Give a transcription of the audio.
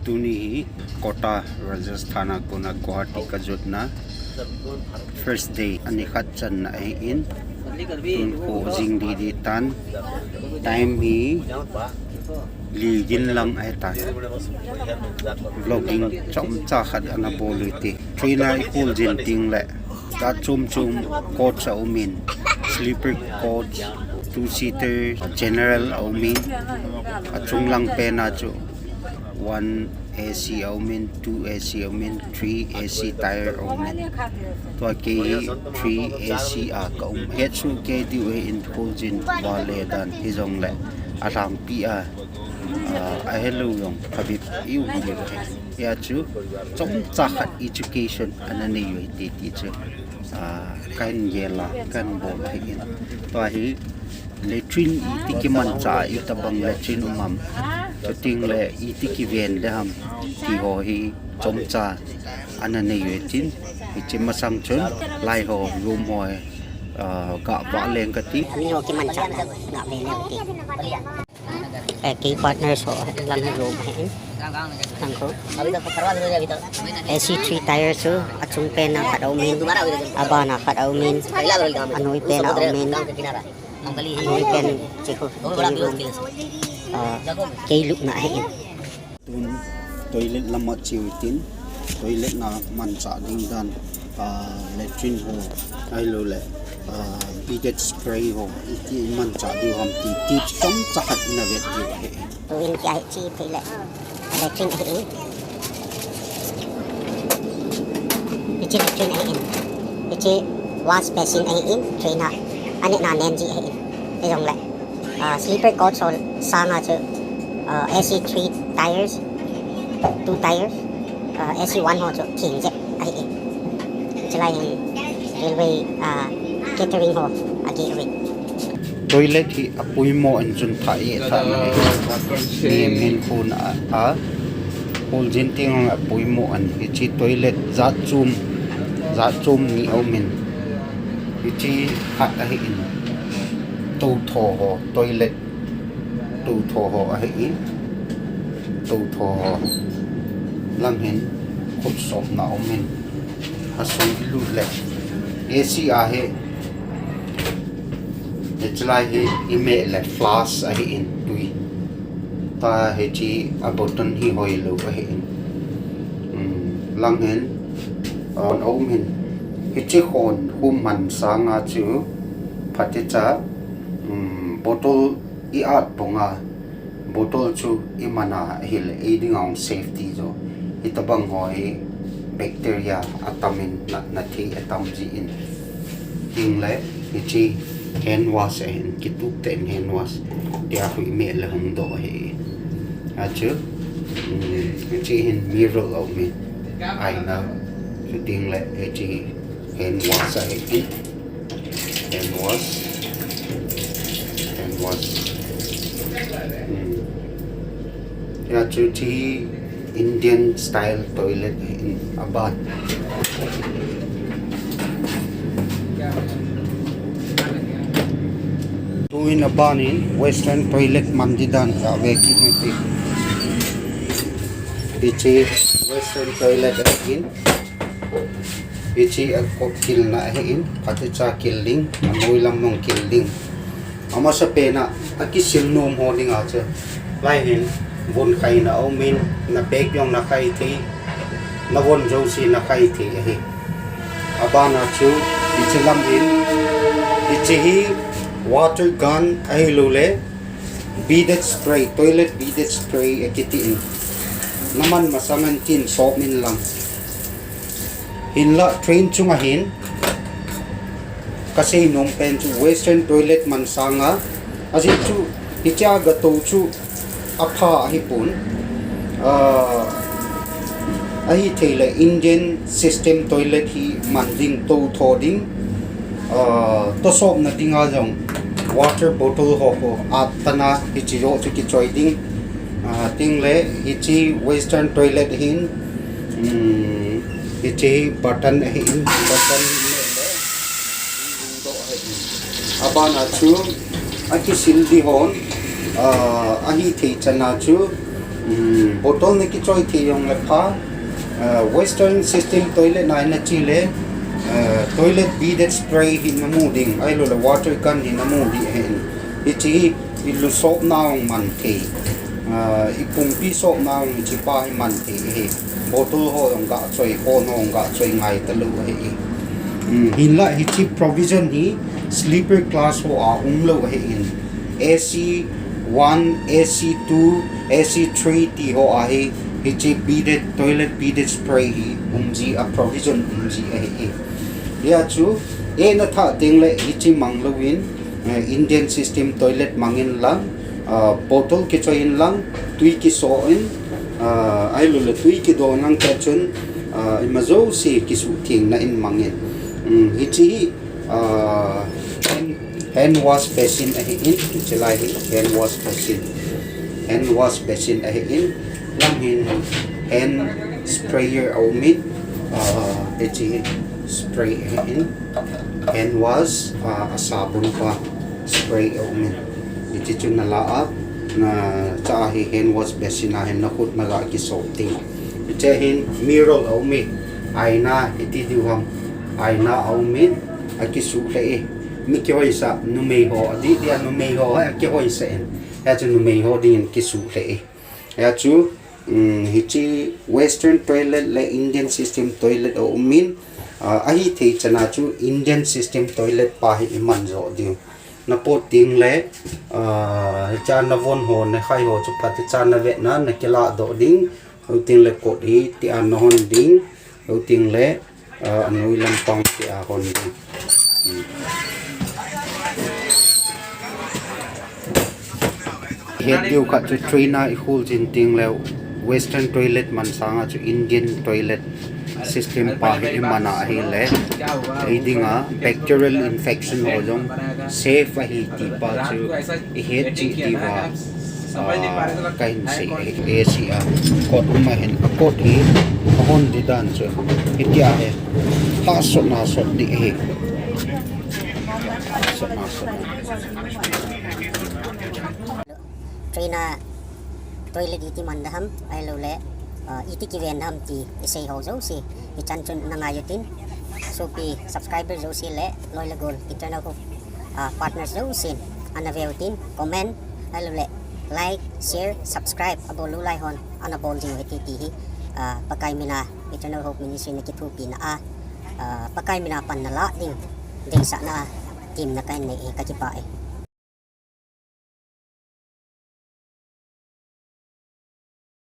Tuni Kota Rajasthan kuna Guwahati ka jutna first day ani khatchan na in tun ko jing di tan time hi ligin lang ay ta vlogging chom cha khat ana boliti trainer ikul jin ting le ta chum coach sa umin sleeper coach two-seater general aumin at chung lang pena chu 1 AC aumin 2 AC aumin 3 AC tire aumin to ke 3 AC a ka het su ke di we in jin wale dan hizong le aram pi a hello yong kabit yu hi ya chu chom cha khat education anani we ti chu kan yela kan bol hi to hi letrin itiki man cha itabang letrin umam ting le itiki ven dam ki ho hi chom cha anane yetin ichim masang chun lai ho room hoi ka ba leng ka ti ni ho ki man cha na ve le ki partner so lang room hai thang ko AC3 tire so achung pe na khadau min abana khadau min anoi pe na min anoi pen cheko cây lúc nãy tun toilet lama chiwitin toilet na man cha ding dan latrine ho ai lo le bidet spray ho iti man cha di hom ti chom cha khat na vet di he tuin kai chi pe le latrine he ichi latrine he ichi wash basin he in trainer ane na nen ji he ai dong le sleeper coach so Sunga chu AC3 tires 2 tires AC1 ho chu thing je ai chalai railway catering ho agi ri toilet hi apui mo an chun thai tha ni min khun a hol jin ting apui mo an chi toilet za chum ni au min chi hat a hi in tu tho ho toilet tu tho ho a hi tu tho ho lang hin khop sop na omin asoi lu le AC a he chlai he ime le flash a hi in tui ta he chi a button hi hoi lu a hi in lang hin on omin hi chi khon hum man Sunga chu phaticha bottle I at ponga bottle chu imana hil aiding on safety jo itabang hoi bacteria atamin na thi atam ji in ting le chi hand wash and kituk ten hand wash dia hu me le hum do he a chu chi in mirror of me I know chu ting le chi hand wash hand wash ya chuchi Indian style toilet in Abad tuin abani western toilet mandidan ka veki neti ichi western toilet in ichi akokil na in paticha killing amoy lam mong killing ama sa pena akisil nom holding out lai hin von khai na omin na bag yong na khai thi na von josi na khai thi he abana chu ichilam in ichi water gun ai lule bidet spray toilet bidet spray akiti in naman masangan tin sop min lang hinla train chunga hin kasi nom pen chu western toilet man Sunga asi chu icha ga to chu apha hi pun ahi thele Indian system toilet hi manding to thoding to sop na dinga jong water bottle ho atana hi chi ro chu ki choiding ting le hi chi western toilet hin hi chi button hin button abana chu aki sildi hon ahi thei chana chu bottle ni ki choi thi yong le pha western system toilet na na chi le toilet beaded spray hin na mu ding ai lo le water gun hin na mu di hen hi chi i lu sop naung man the ipung pi sop naung chi pa hi man the he bottle ho ong ga choi ho no ong ga choi ngai ta lu he hin la hi chi provision hi sleeper class ho a lo he in AC1 AC2 AC3 ti ho a he hi chi beaded toilet beaded spray hi ji a provision ji a he ya chu e na tha ting le hi chi mang lo win Indian system toilet mangin lang bottle ki choi in lang tui ki so in ai lu le tui ki do nang ka chun mazo si ki su thing na in mangin hi chi hand wash basin a in chelai hi hand wash basin a in lam hin hand sprayer au mit hi chi spray a in hand wash sabun pa spray au mit iti chun na laap na cha hi hand wash basin na hen na khut na la ki so ting che hin mirror au mit aina iti diwang aina au mit aki su le mi ki hoi sa nu mei ho di dia nu mei ho ki hoi sa en ya chu nu mei ho din ki su le ya chu hi chi western toilet le Indian system toilet au min a hi thei chana chu Indian system toilet pa hi man zo di na po ting le cha na von ho na khai ho chu phat cha na ve na na kila do ding ho ting le ko di ti an hon ding ho ting le anui lam pang ti a hon ding head diu kha chu trainer I hul jin ting le western toilet man sanga chu Indian toilet system pa hi mana hi le aidinga bacterial infection ho jong safe hi ti pa chu head chi ti wa kain se Asia kot ma hen kot hi hon di dan chu itia he ha so na so di he trainer toilet iti mandaham ai lo le iti ki ven ham ti isei ho zo si i chan chun na ngayotin so pi subscriber zo si le loi la gol eternal hope partners zo sin anaveltin comment ai lo le like share subscribe abol lu lai hon anabol jing iti ti hi pakai mina eternal hope ministry na kitu pi na pakai mina pan na la ding sa na team na kain ne ka ki pa